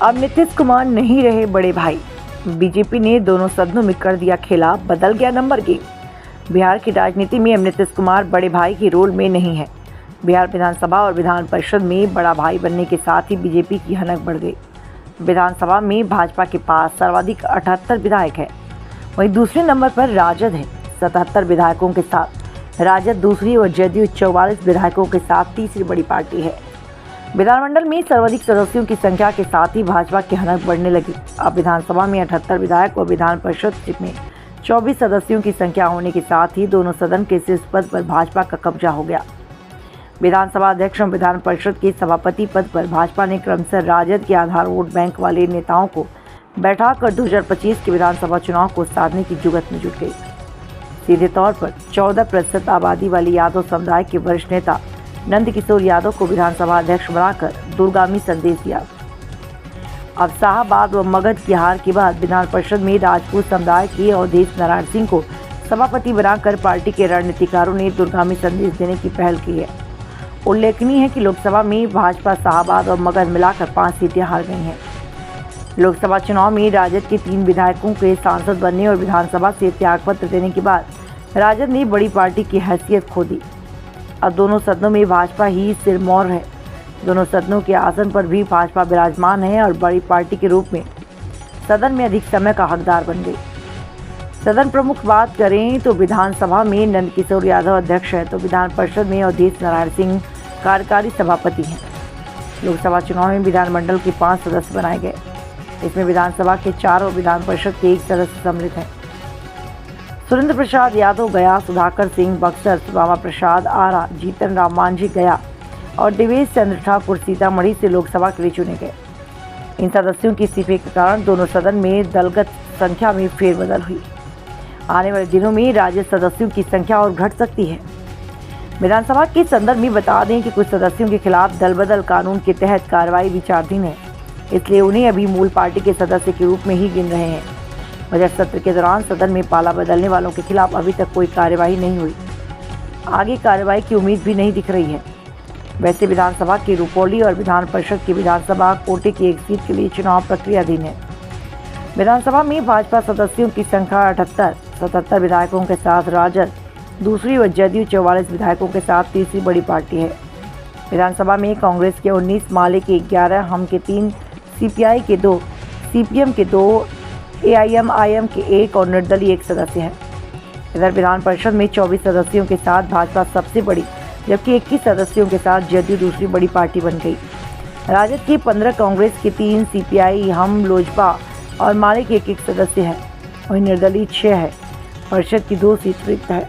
अब नीतीश कुमार नहीं रहे बड़े भाई। बीजेपी ने दोनों सदनों में कर दिया खेला, बदल गया नंबर गेम। बिहार की राजनीति में अब नीतीश कुमार बड़े भाई के रोल में नहीं है। बिहार विधानसभा और विधान परिषद में बड़ा भाई बनने के साथ ही बीजेपी की हनक बढ़ गई। विधानसभा में भाजपा के पास सर्वाधिक 78 विधायक है, वहीं दूसरे नंबर पर राजद है 77 विधायकों के साथ। राजद दूसरी और जदयू 44 विधायकों के साथ तीसरी बड़ी पार्टी है। विधानमंडल में सर्वाधिक सदस्यों की संख्या के साथ ही भाजपा की हनक बढ़ने लगी। अब विधानसभा में 78 विधायक और विधान परिषद में 24 सदस्यों की संख्या होने के साथ ही दोनों सदन के शीर्ष पद पर भाजपा का कब्जा हो गया। विधानसभा अध्यक्ष और विधान परिषद के सभापति पद पर भाजपा ने क्रमशः राजद के आधार वोट बैंक वाले नेताओं को बैठाकर 2025 के विधानसभा चुनाव को साधने की जुगत में जुट गई। सीधे तौर पर 14% आबादी वाली यादव समुदाय के वरिष्ठ नेता नंद किशोर यादव को विधानसभा अध्यक्ष बनाकर दूरगामी संदेश दिया। अब शाहबाद व मगध की हार के बाद विधान परिषद में राजपूत समुदाय के अवधेश नारायण सिंह को सभापति बनाकर पार्टी के रणनीतिकारों ने दूरगामी संदेश देने की पहल की है। उल्लेखनीय है कि लोकसभा में भाजपा शाहबाद और मगध मिलाकर 5 सीटें हार गई हैं। लोकसभा चुनाव में राजद के 3 विधायकों के सांसद बनने और विधानसभा से त्यागपत्र देने के बाद राजद ने बड़ी पार्टी की हैसियत खो दी। अब दोनों सदनों में भाजपा ही सिरमौर है। दोनों सदनों के आसन पर भी भाजपा विराजमान है और बड़ी पार्टी के रूप में सदन में अधिक समय का हकदार बन गई। सदन प्रमुख बात करें तो विधानसभा में नंद किशोर यादव अध्यक्ष है, तो विधान परिषद में अवधेश नारायण सिंह कार्यकारी सभापति हैं। लोकसभा चुनाव में विधानमंडल के 5 सदस्य बनाए गए। इसमें विधानसभा के 4 और विधान परिषद के 1 सदस्य सम्मिलित हैं। सुरेंद्र प्रसाद यादव गया, सुधाकर सिंह बक्सर, सुदामा प्रसाद आरा, जीतन राम मांझी गया और देवेश चंद्र ठाकुर सीतामढ़ी से लोकसभा के लिए चुने गए। इन सदस्यों की इस्तीफे के कारण दोनों सदन में दलगत संख्या में फेरबदल हुई। आने वाले दिनों में राज्य सदस्यों की संख्या और घट सकती है। विधानसभा के संदर्भ में बता दें कि कुछ सदस्यों के खिलाफ दल बदल कानून के तहत कार्रवाई विचाराधीन है, इसलिए उन्हें अभी मूल पार्टी के सदस्य के रूप में ही गिन रहे हैं। बजट सत्र के दौरान सदन में पाला बदलने वालों के खिलाफ अभी तक कोई कार्यवाही नहीं हुई। आगे कार्रवाई की उम्मीद भी नहीं दिख रही है। वैसे विधानसभा की रुपौली और विधान परिषद की विधानसभा कोटे की एक सीट के लिए चुनाव प्रक्रियाधीन है। विधानसभा में भाजपा सदस्यों की संख्या 78, 77 विधायकों के साथ राजद दूसरी और जदयू 44 विधायकों के साथ तीसरी बड़ी पार्टी है। विधानसभा में कांग्रेस के 19, माले के 11, हम के 3, सीपीआई के 2, सीपीएम के 2, एआईएमआईएम के 1 और निर्दलीय 1 सदस्य हैं। इधर विधान परिषद में 24 सदस्यों के साथ भाजपा सबसे बड़ी, जबकि 21 सदस्यों के साथ जदयू दूसरी बड़ी पार्टी बन गई। राजद की 15, कांग्रेस के 3, सीपीआई, हम, लोजपा और माले के 1 सदस्य हैं। वहीं निर्दलीय 6 है। परिषद की 2 सीट रिक्त है।